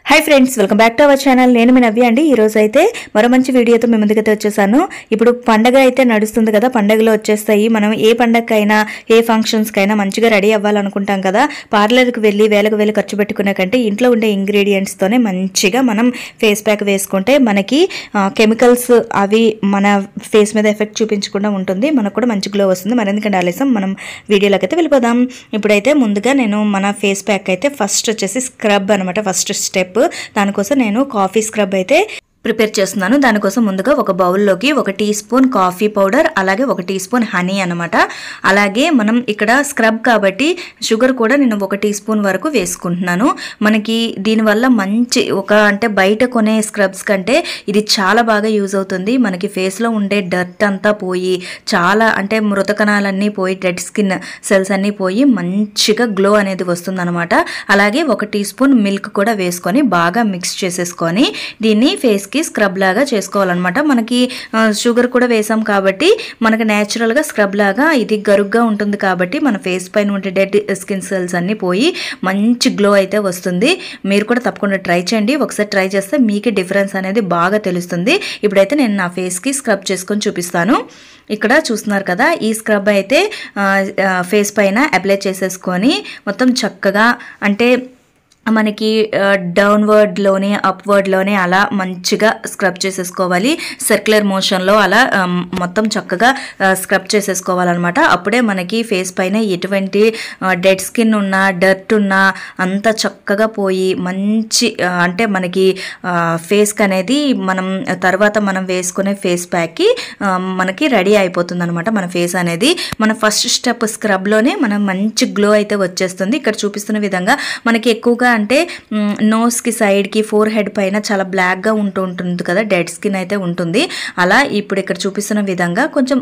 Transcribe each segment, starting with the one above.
High friends welcome back to our channel నేను మీ నవ్య అండి ఈ రోజు అయితే మరో మంచి వీడియోతో మీ ముందుకు వచ్చేసాను। ఇప్పుడు పండగ అయితే నడుస్తుంది కదా, పండగలో వచ్చేస్తాయి। మనం ఏ పండగకైనా ఏ ఫంక్షన్స్ కైనా మంచిగా రెడీ అవ్వాలనుకుంటాం కదా। పార్లర్ కి వెళ్ళి వేలకు వేలు ఖర్చు పెట్టుకునే కంటే ఇంట్లో ఉండే ఇంగ్రీడియెంట్స్ తోనే మంచిగా మనం ఫేస్ ప్యాక్ వేసుకుంటే మనకి కెమికల్స్ అవి మన ఫేస్ మీద ఎఫెక్ట్ చూపించకుండా ఉంటుంది, మనకు కూడా మంచి గ్లో వస్తుంది। మరెందుకంటే ఆలస్యం మనం వీడియోలోకి అయితే వెళ్ళిపోదాం। ఇప్పుడైతే ముందుగా నేను మన ఫేస్ ప్యాక్ అయితే ఫస్ట్ వచ్చేసి స్క్రబ్ అన్నమాట, ఫస్ట్ స్టెప్। దానికోసం నేను కాఫీ స్క్రబ్ అయితే ప్రిపేర్ చేస్తున్నాను। దానికోసం ముందుగా ఒక బౌల్లోకి 1 టీ స్పూన్ కాఫీ పౌడర్, అలాగే 1 టీ స్పూన్ హనీ అన్నమాట। అలాగే మనం ఇక్కడ స్క్రబ్ కాబట్టి షుగర్ కూడా నేను 1 టీ స్పూన్ వరకు వేసుకుంటున్నాను। మనకి దీనివల్ల మంచి అంటే బయట కొనే స్క్రబ్స్ కంటే ఇది చాలా బాగా యూజ్ అవుతుంది। మనకి ఫేస్లో ఉండే డర్ట్ అంతా పోయి చాలా అంటే మృతకణాలన్నీ పోయి డెడ్ స్కిన్ సెల్స్ అన్నీ పోయి మంచిగా గ్లో అనేది వస్తుందన్నమాట। అలాగే 1 టీ స్పూన్ మిల్క్ కూడా వేసుకొని బాగా మిక్స్ చేసేసుకొని దీన్ని ఫేస్ స్క్రబ్ లాగా చేసుకోవాలన్నమాట। మనకి షుగర్ కూడా వేసాం కాబట్టి మనకి నేచురల్ గా స్క్రబ్ లాగా ఇది గరుగ్గా ఉంటుంది కాబట్టి మన ఫేస్ పైన ఉండే డెడ్ స్కిన్ సెల్స్ అన్ని పోయి మంచి గ్లో అయితే వస్తుంది। మీరు కూడా తప్పకుండా ట్రై చేయండి, ఒకసారి ట్రై చేస్తే మీకు డిఫరెన్స్ అనేది బాగా తెలుస్తుంది। ఇప్పుడైతే నేను నా ఫేస్ కి స్క్రబ్ చేసుకొని చూపిస్తాను। ఇక్కడ చూస్తున్నారు కదా, ఈ స్క్రబ్ అయితే ఫేస్ పైన అప్లై చేసేసుకొని మొత్తం చక్కగా అంటే మనకి డౌన్వర్డ్ లోనే అప్వర్డ్ లోనే అలా మంచిగా స్క్రబ్ చేసేసుకోవాలి। సర్క్యులర్ మోషన్ లో అలా మొత్తం చక్కగా స్క్రబ్ చేసేసుకోవాలన్నమాట। అప్పుడే మనకి ఫేస్ పైన ఎటువంటి డెడ్ స్కిన్ ఉన్నా డర్ట్ ఉన్నా అంత చక్కగా పోయి మంచి అంటే మనకి ఫేస్ కి అనేది మనం తర్వాత మనం వేసుకునే ఫేస్ ప్యాక్ కి మనకి రెడీ అయిపోతుంది అనమాట। మన ఫేస్ అనేది మన ఫస్ట్ స్టెప్ స్క్రబ్ లోనే మనం మంచి గ్లో అయితే వచ్చేస్తుంది। ఇక్కడ చూపిస్తున్న విధంగా మనకి ఎక్కువగా అంటే నోస్ కి సైడ్ కి ఫోర్ హెడ్ పైన చాలా బ్లాక్ గా ఉంటుంది కదా, డెడ్ స్కిన్ అయితే ఉంటుంది। అలా ఇప్పుడు ఇక్కడ చూపిస్తున్న విధంగా కొంచెం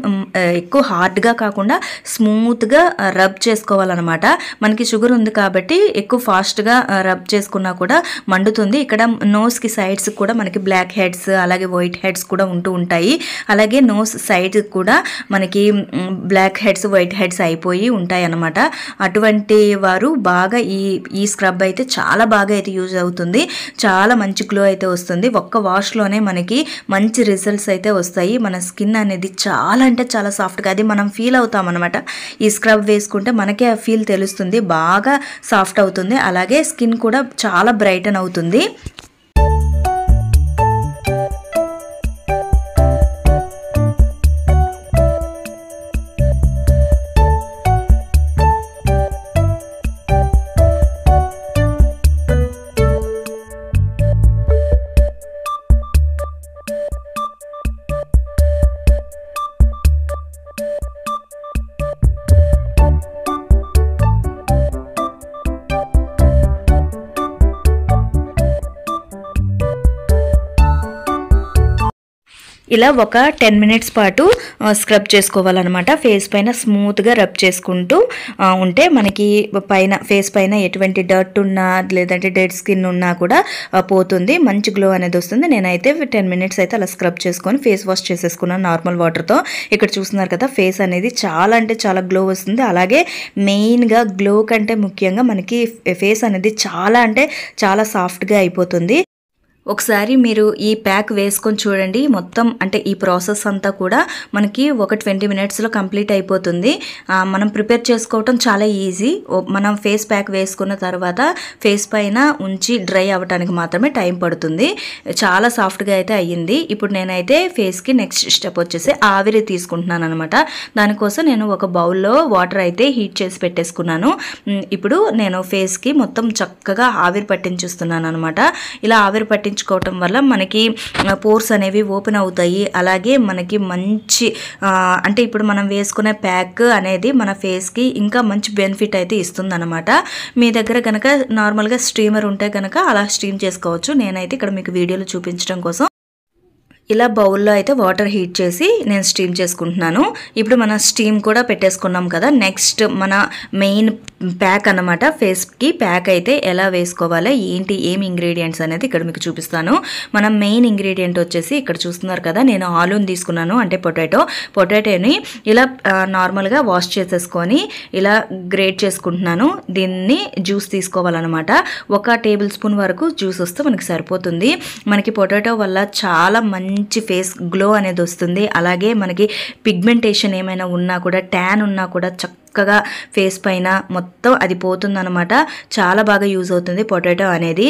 ఎక్కువ హార్డ్ గా కాకుండా స్మూత్ గా రబ్ చేసుకోవాలన్నమాట। మనకి షుగర్ ఉంది కాబట్టి ఎక్కువ ఫాస్ట్ గా రబ్ చేసుకున్నా కూడా మండుతుంది। ఇక్కడ నోస్ కి సైడ్స్ కూడా మనకి బ్లాక్ హెడ్స్ అలాగే వైట్ హెడ్స్ కూడా ఉంటాయి। అలాగే నోస్ సైడ్ కూడా మనకి బ్లాక్ హెడ్స్ వైట్ హెడ్స్ అయిపోయి ఉంటాయి అన్నమాట। అటువంటి వారు బాగా ఈ స్క్రబ్ అయితే చాలా బాగా అయితే యూజ్ అవుతుంది, చాలా మంచి గ్లో అయితే వస్తుంది। ఒక్క వాష్ లోనే మనకి మంచి రిజల్ట్స్ అయితే వస్తాయి। మన స్కిన్ అనేది చాలా అంటే చాలా సాఫ్ట్ గా అది మనం ఫీల్ అవుతాం అన్నమాట। ఈ స్క్రబ్ వేసుకుంటే మనకే ఆ ఫీల్ తెలుస్తుంది, బాగా సాఫ్ట్ అవుతుంది, అలాగే స్కిన్ కూడా చాలా బ్రైటన్ అవుతుంది। ఇలా ఒక 10 మినిట్స్ పాటు స్క్రబ్ చేసుకోవాలన్నమాట। ఫేస్ పైన స్మూత్గా రబ్ చేసుకుంటూ ఉంటే మనకి పైన ఫేస్ పైన ఎటువంటి డర్ట్ ఉన్నా లేదంటే డెడ్ స్కిన్ ఉన్నా కూడా పోతుంది, మంచి గ్లో అనేది వస్తుంది। నేనైతే 10 మినిట్స్ అయితే అలా స్క్రబ్ చేసుకొని ఫేస్ వాష్ చేసేసుకున్నాను నార్మల్ వాటర్తో। ఇక్కడ చూస్తున్నారు కదా, ఫేస్ అనేది చాలా అంటే చాలా గ్లో వస్తుంది। అలాగే మెయిన్గా గ్లో కంటే ముఖ్యంగా మనకి ఫేస్ అనేది చాలా అంటే చాలా సాఫ్ట్గా అయిపోతుంది। ఒకసారి మీరు ఈ ప్యాక్ వేసుకొని చూడండి, మొత్తం అంటే ఈ ప్రాసెస్ అంతా కూడా మనకి ఒక 20 మినిట్స్లో కంప్లీట్ అయిపోతుంది। మనం ప్రిపేర్ చేసుకోవటం చాలా ఈజీ। మనం ఫేస్ ప్యాక్ వేసుకున్న తర్వాత ఫేస్ పైన ఉంచి డ్రై అవ్వడానికి మాత్రమే టైం పడుతుంది, చాలా సాఫ్ట్గా అయితే అయ్యింది। ఇప్పుడు నేనైతే ఫేస్కి నెక్స్ట్ స్టెప్ వచ్చేసి ఆవిరి తీసుకుంటున్నాను అనమాట। దానికోసం నేను ఒక బౌల్లో వాటర్ అయితే హీట్ చేసి పెట్టేసుకున్నాను। ఇప్పుడు నేను ఫేస్కి మొత్తం చక్కగా ఆవిరి పట్టించుస్తున్నాను అనమాట। ఇలా ఆవిరి పట్టించుకోవటం వల్ల మనకి పోర్స్ అనేవి ఓపెన్ అవుతాయి, అలాగే మనకి మంచి అంటే ఇప్పుడు మనం వేసుకునే ప్యాక్ అనేది మన ఫేస్కి ఇంకా మంచి బెనిఫిట్ అయితే ఇస్తుంది అనమాట। మీ దగ్గర కనుక నార్మల్గా స్టీమర్ ఉంటే కనుక అలా స్టీమ్ చేసుకోవచ్చు। నేనైతే ఇక్కడ మీకు వీడియోలో చూపించడం కోసం ఇలా బౌల్లో అయితే వాటర్ హీట్ చేసి నేను స్టీమ్ చేసుకుంటున్నాను. ఇప్పుడు మన స్టీమ్ కూడా పెట్టేసుకున్నాం కదా. నెక్స్ట్ మన మెయిన్ ప్యాక్ అన్నమాట. ఫేస్కి ప్యాక్ అయితే ఎలా వేసుకోవాలి, ఏంటి, ఏమి ఇంగ్రీడియంట్స్ అనేది ఇక్కడ మీకు చూపిస్తాను. మన మెయిన్ ఇంగ్రీడియంట్ వచ్చేసి ఇక్కడ చూస్తున్నారు కదా, నేను ఆలూని తీసుకున్నాను, అంటే పొటాటోని ఇలా నార్మల్గా వాష్ చేసేసుకొని ఇలా గ్రేట్ చేసుకుంటున్నాను. దీన్ని జ్యూస్ తీసుకోవాలన్నమాట. 1 టేబుల్ స్పూన్ వరకు జ్యూస్ వస్తే మనకి సరిపోతుంది. మనకి పొటాటో వల్ల చాలా మంచి ఫేస్ గ్లో అనేది వస్తుంది. అలాగే మనకి పిగ్మెంటేషన్ ఏమైనా ఉన్నా కూడా, ట్యాన్ ఉన్నా కూడా చక్కగా ఫేస్ పైన మొత్తం అది పోతుందన్నమాట. చాలా బాగా యూజ్ అవుతుంది పొటాటో అనేది.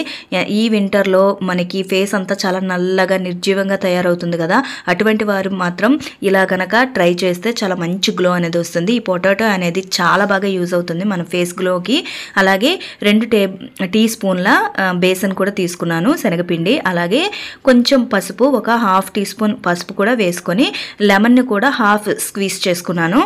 ఈ వింటర్లో మనకి ఫేస్ అంతా చాలా నల్లగా నిర్జీవంగా తయారవుతుంది కదా, అటువంటి వారు మాత్రం ఇలా కనుక ట్రై చేస్తే చాలా మంచి గ్లో అనేది వస్తుంది. ఈ పొటాటో అనేది చాలా బాగా యూజ్ అవుతుంది మన ఫేస్ గ్లోకి. అలాగే 2 టీ స్పూన్ల బేసన్ కూడా తీసుకున్నాను, శనగపిండి. అలాగే కొంచెం పసుపు, 1/2 టీ స్పూన్ పసుపు కూడా వేసుకొని లెమన్ని కూడా హాఫ్ స్క్వీజ్ చేసుకున్నాను.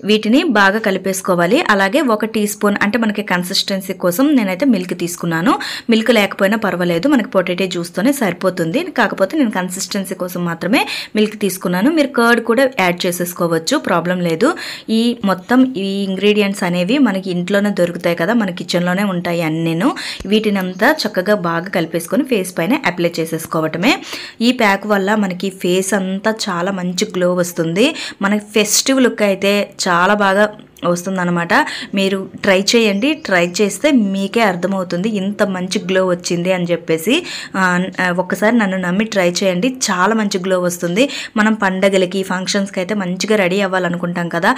వీటిని బాగా కలిపేసుకోవాలి. అలాగే 1 టీ స్పూన్ అంటే మనకి కన్సిస్టెన్సీ కోసం నేనైతే మిల్క్ తీసుకున్నాను. మిల్క్ లేకపోయినా పర్వాలేదు, మనకి పొటాటో జ్యూస్తోనే సరిపోతుంది. కాకపోతే నేను కన్సిస్టెన్సీ కోసం మాత్రమే మిల్క్ తీసుకున్నాను. మీరు కర్డ్ కూడా యాడ్ చేసేసుకోవచ్చు, ప్రాబ్లం లేదు. ఈ మొత్తం ఈ ఇంగ్రీడియంట్స్ అనేవి మనకి ఇంట్లోనే దొరుకుతాయి కదా, మన కిచెన్లోనే ఉంటాయి అన్నీను. వీటిని అంతా చక్కగా బాగా కలిపేసుకొని ఫేస్ పైన అప్లై చేసేసుకోవటమే. ఈ ప్యాక్ వల్ల మనకి ఫేస్ అంతా చాలా మంచి గ్లో వస్తుంది. మనకి ఫెస్టివ్ లుక్ అయితే చాలా బాగా వస్తుందన్నమాట. మీరు ట్రై చేయండి, ట్రై చేస్తే మీకే అర్థమవుతుంది ఇంత మంచి గ్లో వచ్చింది అని చెప్పేసి. ఒక్కసారి నన్ను నమ్మి ట్రై చేయండి, చాలా మంచి గ్లో వస్తుంది. మనం పండగలకి, ఫంక్షన్స్కి అయితే మంచిగా రెడీ అవ్వాలనుకుంటాం కదా,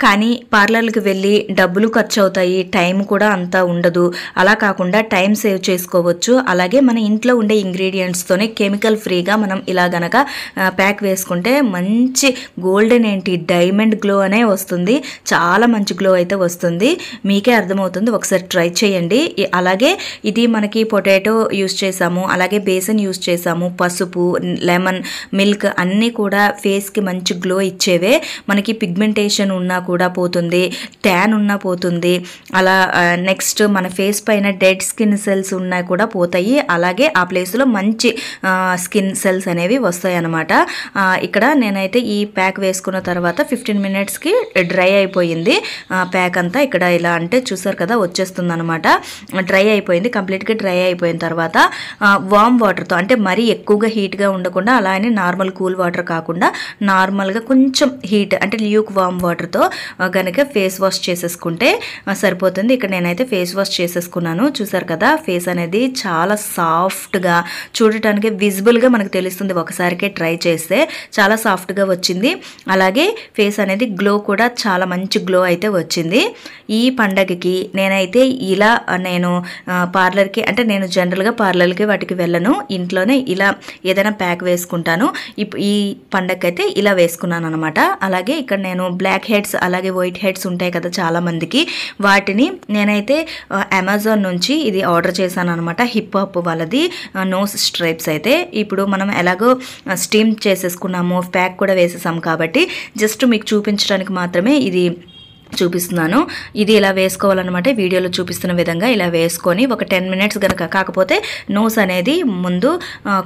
కానీ పార్లర్లకు వెళ్ళి డబ్బులు ఖర్చు అవుతాయి, టైం కూడా అంతా ఉండదు. అలా కాకుండా టైం సేవ్ చేసుకోవచ్చు. అలాగే మన ఇంట్లో ఉండే ఇంగ్రీడియంట్స్తోనే కెమికల్ ఫ్రీగా మనం ఇలా గనక ప్యాక్ వేసుకుంటే మంచి గోల్డెన్ డైమండ్ గ్లో అనే వస్తుంది. చాలా మంచి గ్లో అయితే వస్తుంది, మీకే అర్థమవుతుంది. ఒకసారి ట్రై చేయండి. అలాగే ఇది మనకి పొటాటో యూస్ చేసాము, అలాగే బేసన్ యూస్ చేసాము, పసుపు, లెమన్, మిల్క్ అన్నీ కూడా ఫేస్కి మంచి గ్లో ఇచ్చేవే. మనకి పిగ్మెంటేషన్ ఉన్నా కూడా పోతుంది, ట్యాన్ ఉన్నా పోతుంది. అలా నెక్స్ట్ మన ఫేస్ పైన డెడ్ స్కిన్ సెల్స్ ఉన్నా కూడా పోతాయి. అలాగే ఆ ప్లేస్లో మంచి స్కిన్ సెల్స్ అనేవి వస్తాయి అన్నమాట. ఇక్కడ నేనైతే ఈ ప్యాక్ వేసుకున్న తర్వాత 15 మినిట్స్కి డ్రై అయిపోయింది ప్యాక్ అంతా. ఇక్కడ ఇలా అంటే చూసారు కదా, వచ్చేస్తుంది అనమాట. డ్రై అయిపోయింది, కంప్లీట్గా డ్రై అయిపోయిన తర్వాత వామ్ వాటర్తో, అంటే మరీ ఎక్కువగా హీట్గా ఉండకుండా, అలా అని నార్మల్ కూల్ వాటర్ కాకుండా నార్మల్గా కొంచెం హీట్ అంటే ల్యూక్ వామ్ వాటర్తో కనుక ఫేస్ వాష్ చేసేసుకుంటే సరిపోతుంది. ఇక్కడ నేనైతే ఫేస్ వాష్ చేసేసుకున్నాను. చూసారు కదా, ఫేస్ అనేది చాలా సాఫ్ట్గా, చూడటానికి విజిబుల్గా మనకు తెలుస్తుంది. ఒకసారికే ట్రై చేస్తే చాలా సాఫ్ట్గా వచ్చింది. అలాగే ఫేస్ అనేది గ్లో కూడా చాలా మంచి గ్లో అయితే వచ్చింది. ఈ పండగకి నేనైతే ఇలా నేను పార్లర్కి, అంటే నేను జనరల్గా పార్లర్కి వాటికి వెళ్ళను, ఇంట్లోనే ఇలా ఏదైనా ప్యాక్ వేసుకుంటాను. ఈ పండగకి అయితే ఇలా వేసుకున్నాను అనమాట. అలాగే ఇక్కడ నేను బ్లాక్ హెడ్స్ అలాగే వైట్ హెడ్స్ ఉంటాయి కదా చాలా మందికి, వాటిని నేనైతే అమెజాన్ నుంచి ఇది ఆర్డర్ చేశాను అనమాట. హిప్ హాప్ వాళ్ళది నోస్ స్ట్రైప్స్ అయితే. ఇప్పుడు మనం ఎలాగో స్టీమ్ చేసేసుకున్నాము, ప్యాక్ కూడా వేసేసాం కాబట్టి జస్ట్ మీకు చూపించడానికి మాత్రమే ఇది చూపిస్తున్నాను. ఇది ఇలా వేసుకోవాలన్నమాట. వీడియోలో చూపిస్తున్న విధంగా ఇలా వేసుకొని ఒక 10 మినిట్స్ కనుక, కాకపోతే నోస్ అనేది ముందు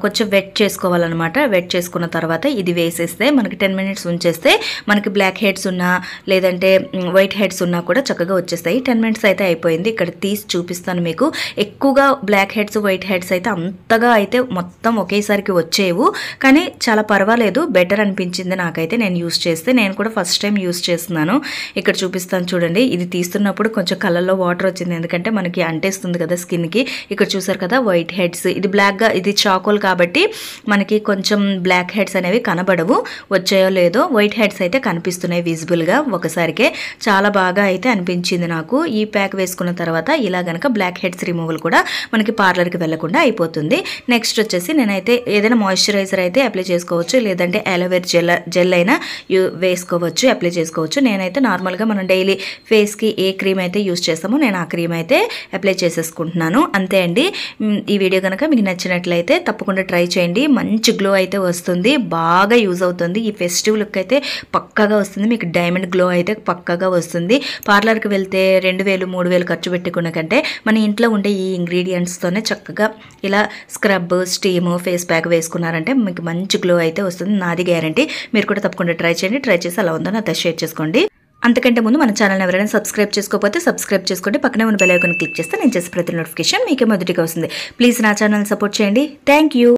కొంచెం వెట్ చేసుకోవాలన్నమాట. వెట్ చేసుకున్న తర్వాత ఇది వేసేస్తే మనకి 10 మినిట్స్ ఉంచేస్తే మనకి బ్లాక్ హెడ్స్ ఉన్నా లేదంటే వైట్ హెడ్స్ ఉన్నా కూడా చక్కగా వచ్చేస్తాయి. 10 మినిట్స్ అయితే అయిపోయింది. ఇక్కడ తీసి చూపిస్తాను మీకు. ఎక్కువగా బ్లాక్ హెడ్స్, వైట్ హెడ్స్ అయితే అంతగా అయితే మొత్తం ఒకేసారికి వచ్చేవు, కానీ చాలా పర్వాలేదు, బెటర్ అనిపించింది నాకైతే. నేను యూస్ చేస్తే, నేను కూడా ఫస్ట్ టైం యూస్ చేస్తున్నాను. ఇక్కడ చూపిస్తాను చూడండి. ఇది తీస్తున్నప్పుడు కొంచెం కళ్ళల్లో వాటర్ వచ్చింది, ఎందుకంటే మనకి అంటేస్తుంది కదా స్కిన్కి. ఇక్కడ చూసారు కదా వైట్ హెడ్స్, ఇది బ్లాక్గా, ఇది చాకోల్ కాబట్టి మనకి కొంచెం బ్లాక్ హెడ్స్ అనేవి కనబడవు. వచ్చాయో లేదో, వైట్ హెడ్స్ అయితే కనిపిస్తున్నాయి విజిబుల్గా ఒకసారికే. చాలా బాగా అయితే అనిపించింది నాకు. ఈ ప్యాక్ వేసుకున్న తర్వాత ఇలా గనక బ్లాక్ హెడ్స్ రిమూవల్ కూడా మనకి పార్లర్కి వెళ్లకుండా అయిపోతుంది. నెక్స్ట్ వచ్చేసి నేనైతే ఏదైనా మాయిశ్చరైజర్ అయితే అప్లై చేసుకోవచ్చు, లేదంటే అలోవెరా జెల్ అయినా వేసుకోవచ్చు, అప్లై చేసుకోవచ్చు. నేనైతే నార్మల్గా మనం మనం డైలీ ఫేస్కి ఏ క్రీమ్ అయితే యూస్ చేస్తామో నేను ఆ క్రీమ్ అయితే అప్లై చేసేసుకుంటున్నాను. అంతే అండి. ఈ వీడియో కనుక మీకు నచ్చినట్లయితే తప్పకుండా ట్రై చేయండి. మంచి గ్లో అయితే వస్తుంది, బాగా యూజ్ అవుతుంది. ఈ ఫెస్టివ్ లుక్ అయితే పక్కాగా వస్తుంది, మీకు డైమండ్ గ్లో అయితే పక్కాగా వస్తుంది. పార్లర్కి వెళ్తే 2000 3000 ఖర్చు పెట్టుకున్న కంటే మన ఇంట్లో ఉండే ఈ ఇంగ్రీడియంట్స్తోనే చక్కగా ఇలా స్క్రబ్, స్టీమ్, ఫేస్ ప్యాక్ వేసుకున్నారంటే మీకు మంచి గ్లో అయితే వస్తుంది, నాది గ్యారంటీ. మీరు కూడా తప్పకుండా ట్రై చేయండి. ట్రై చేసి అలా ఉందో నాతో షేర్ చేసుకోండి. అంతకంటే ముందు మన ఛానల్ ఎవరైనా సబ్స్క్రైబ్ చేసుకోకపోతే సబ్స్క్రైబ్ చేసుకోండి. పక్కనే ఉన్న బెల్ ఐకాన్ క్లిక్ చేస్తే నేను చేసే ప్రతి నోటిఫికేషన్ మీకే మొదటిగా వస్తుంది. ప్లీజ్ నా ఛానల్ సపోర్ట్ చేయండి. Thank you.